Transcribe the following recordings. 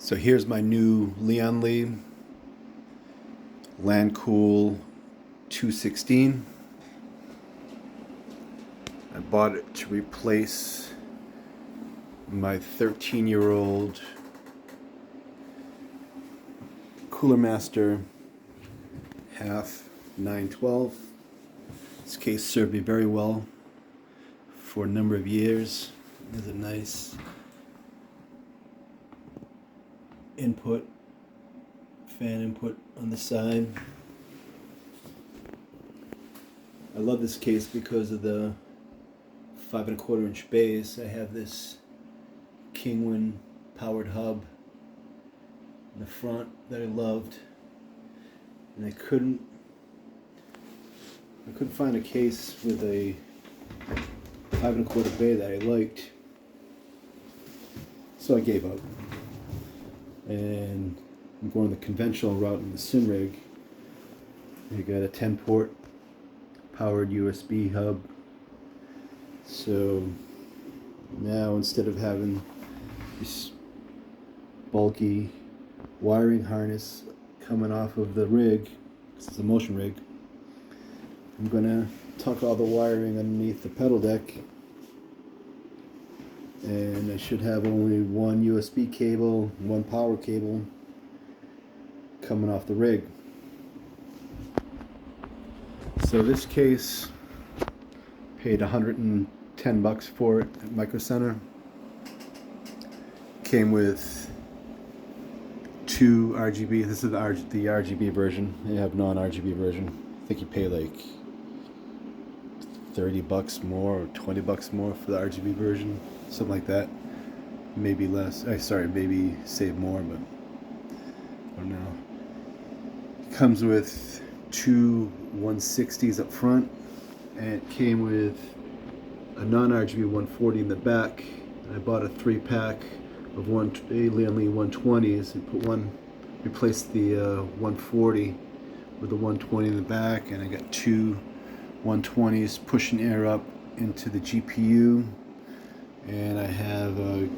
So here's my new Lian Li Lancool 216. I bought it to replace my 13-year-old Coolermaster HAF 912. This case served me very well for a number of years. There's a nice input, fan input on the side. I love this case because of the 5 1/4 inch base. I have this Kingwin powered hub in the front that I loved, and I couldn't find a case with a 5 1/4 bay that I liked, so I gave up. And I'm going the conventional route in the sim rig. I got a 10-port powered USB hub. So now instead of having this bulky wiring harness coming off of the rig, this is a motion rig, I'm gonna tuck all the wiring underneath the pedal deck, and I should have only one USB cable, one power cable coming off the rig. So this case, paid $110 for it at Micro Center. Came with two RGB. This is the RGB version. They have non-RGB version. I think you pay like $30 more or $20 more for the RGB version, something like that. Maybe less. Maybe save more, but I don't know. It comes with two 160s up front, and it came with a non-RGB 140 in the back. I bought a 3-pack of Lian Li 120s and replaced the 140 with the 120 in the back, and I got two 120s pushing air up into the GPU, and I have a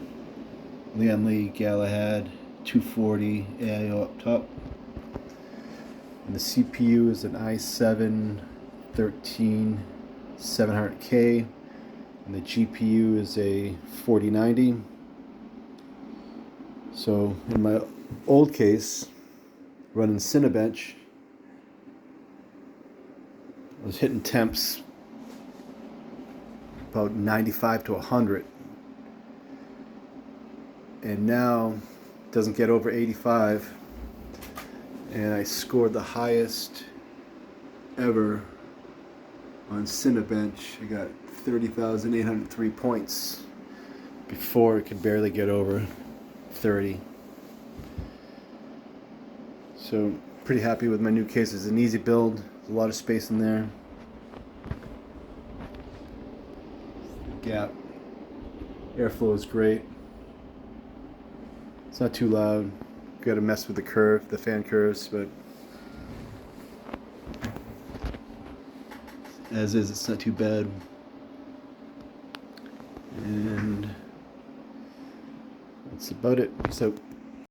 Lian Li Galahad 240 AIO up top, and the CPU is an i7 13700K, and the GPU is a 4090. So in my old case, running Cinebench, I was hitting temps about 95 to 100, and now it doesn't get over 85, and I scored the highest ever on Cinebench. I got 30,803 points before it could barely get over 30. So pretty happy with my new case. It's an easy build. There's a lot of space in there. Gap. Airflow is great. It's not too loud. Got to mess with the fan curves, but as is, it's not too bad. And that's about it. So